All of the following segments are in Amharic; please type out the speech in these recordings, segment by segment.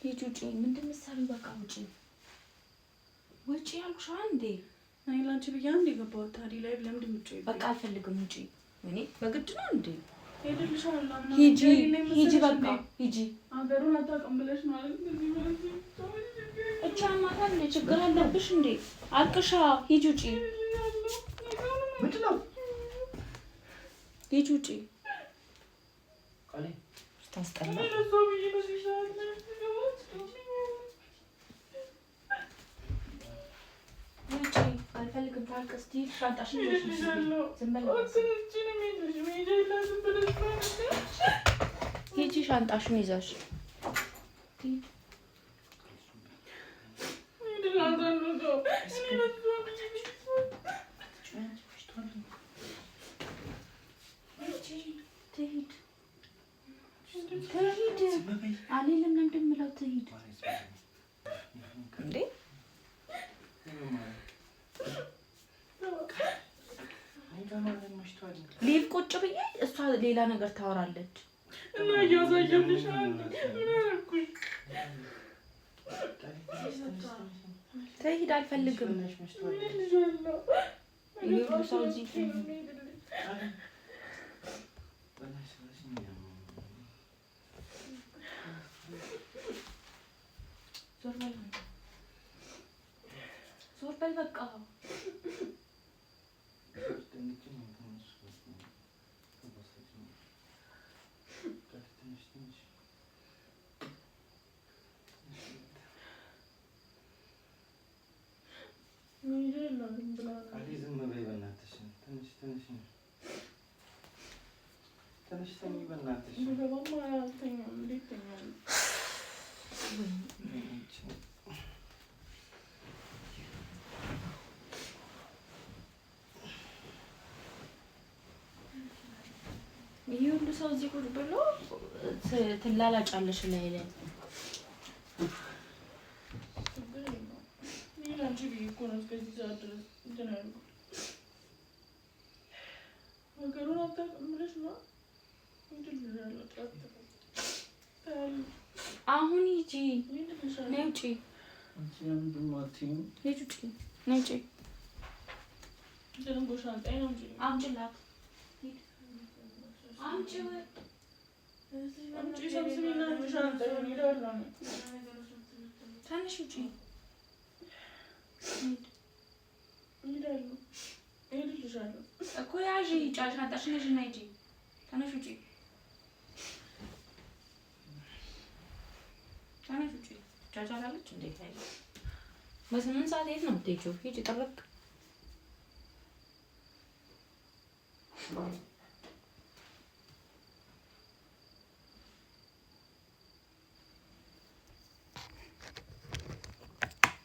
ሂጂ ውጪ። ምንድን መሰለኝ በቃ ውጪ ውጪ ያልኩሽ አንዴ። እኔ ላንቺ ብዬሽ አንዴ ገባሁት። ታዲያ ላይ ለምንድን ነው የምትጮይው? በቃ አልፈልግም ውጪ። እኔ በግድ ነው እንዴ? ሄድልሻለሁ። ሂጂ ሂጂ በቃ ሂጂ። አገሩን አታውቅም ብለሽ ማለት ነው። እቻ ማታ እንደ ችግር አለብሽ እንዴ? አልቅሻ ሂጂ ውጪ። ምንድን ነው? ሂጂ ውጪ። ታስጠላ። ውጪ አልፈልግም። ታልቅስ ትሂድ። ሻንጣሽን ይዘሽ ዝም በል። ሂጂ ሻንጣሽን ይዘሽ ሂድ። ትሂድ አልልም እንደምለው ትሂድ እንዴ? ሊቭ ቁጭ ብዬ እሷ ሌላ ነገር ታወራለች እና እያሳየልሽ ትሂድ። አልፈልግም። ይሄ ሰው እዚህ ዞር በል በቃ። ይሄ ሁሉ ሰው እዚህ ቁጭ ብሎ ትላላጫለሽ ላይ ላይ አሁን ሂጂ ነይ ውጪ። ሂጂ ውጪ ነይ ውጪ። አምጪላት ትንሽ ውጪ እኮ ያዥ ሻንጣሽን ይዘሽ ነይ ሂጂ። ትንሽ ውጪ ትንሽ ውጪ። ቻቻላለች እንዴት ላይ በስምንት ሰዓት የት ነው የምትሄጂው? ሂጂ ጠበቅ።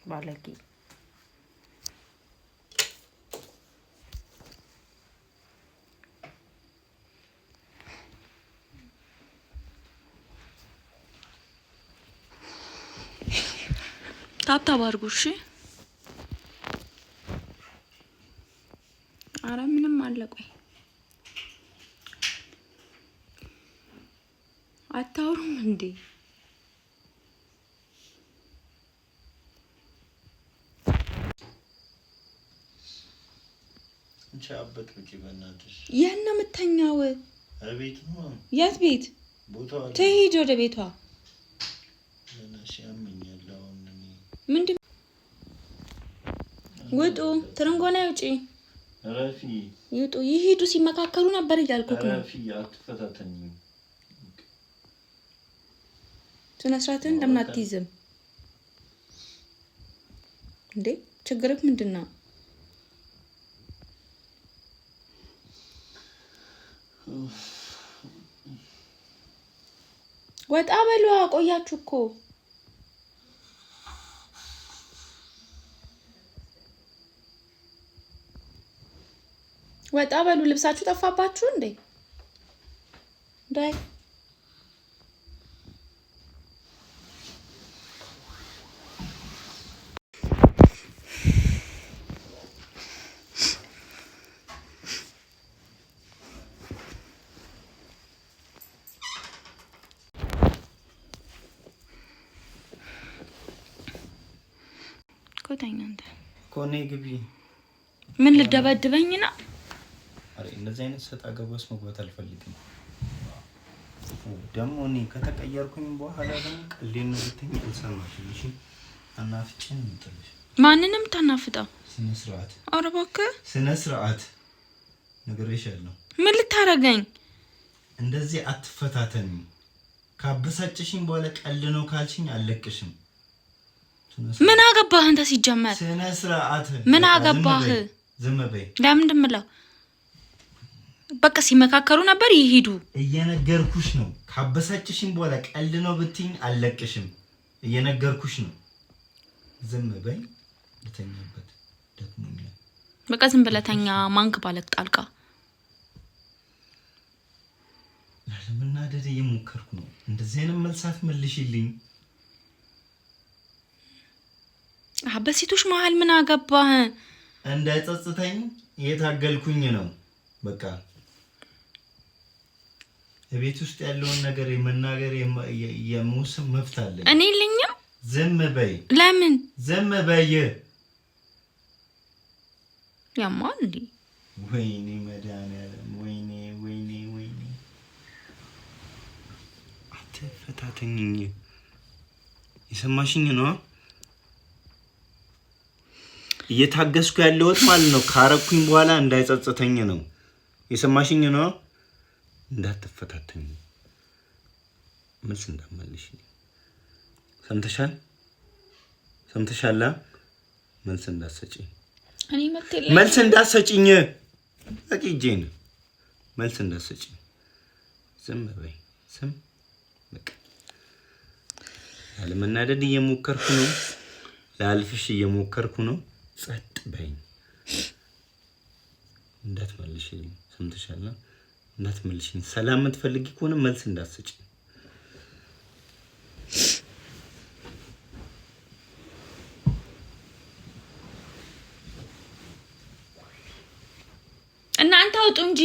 ባለጌ ታብታብ አድርጉ እሺ። ኧረ ምንም አለ። ቆይ አታውሩም እንዴ? ቻበት ውጪ በእናትሽ። የት ነው የምተኛው? ቤት ነው። የት ቤት? ቦታው ትሂድ ወደ ቤቷ። ለናሽ ያመኛል። አሁን ምንድን ውጡ። ትርንጎና ውጪ። ረፊ ይውጡ ይሄዱ። ሲመካከሩ ነበር እያልኩት ነው። ረፊ አትፈታተኝ። ስነ ስርዓትን ለምን አትይዝም እንዴ? ችግርህ ምንድን ነው? ወጣ በሉ። አቆያችሁ እኮ ወጣ በሉ። ልብሳችሁ ጠፋባችሁ እንዴ? ዳይ ኮታኝ አንተ ኮኔ ግቢ ምን ልደበድበኝ ነው? አረ እንደዚህ አይነት ሰጣ ገባስ መግባት አልፈልግም። ደግሞ እኔ ከተቀየርኩኝ በኋላ ደግሞ ቀሌን ነው ብትኝ አልሰማሽም። እሺ አናፍጭን እንትልሽ ማንንም ታናፍጣው ስነ ስርዓት። ኧረ እባክህ ስነ ስርዓት ነገርሽያለሁ። ምን ልታረገኝ? እንደዚህ አትፈታተኝ። ካበሳጨሽኝ በኋላ ቀል ነው ካልሽኝ አልለቅሽም። ምን አገባህ አንተ ሲጀመር? ስነ ስርዓት ምን አገባህ? ዝም በይ። ለምን እንደምለው በቃ ሲመካከሩ ነበር ይሄዱ። እየነገርኩሽ ነው። ካበሳጨሽኝ በኋላ ቀል ነው ብትኝ አልለቅሽም። እየነገርኩሽ ነው። ዝም በይ። ልተኛበት ደክሞኛል። በቃ ዝም ብለህ ተኛ። ማንክ ባለክ ጣልቃ ለምናደድ እየሞከርኩ ነው። እንደዚህ አይነት መልሳት መልሽልኝ። በሴቶች መሀል ምን አገባህ? እንዳይጸጽተኝ እየታገልኩኝ ነው። በቃ ቤት ውስጥ ያለውን ነገር የመናገር የመውሰን መብት አለኝ። እኔ ልኝም። ዝም በይ። ለምን ዝም በይ? ያማል እንዴ? ወይኔ መድኃኒዓለም፣ ወይኔ ወይኔ ወይኔ። አትፈታተኝኝ። የሰማሽኝ ነው? እየታገስኩ ያለሁት ማለት ነው። ካረኩኝ በኋላ እንዳይጸጽተኝ ነው። የሰማሽኝ ነው? እንዳትፈታተኝ። መልስ እንዳትመልሽ። ሰምተሻል? ሰምተሻል? መልስ እንዳትሰጪኝ። እኔ መልስ እንዳትሰጪኝ። አቂጄን መልስ እንዳትሰጪኝ። ዝም በይ። ዝም በቃ። ያለመናደድ እየሞከርኩ ነው። ላልፍሽ እየሞከርኩ ነው። ጸጥ በይ። እንዳትመልሽልኝ። ሰምተሻል? እንዳትመልሽኝ። ሰላም የምትፈልጊ ከሆነ መልስ እንዳትሰጪኝ። እናንተ አውጡ እንጂ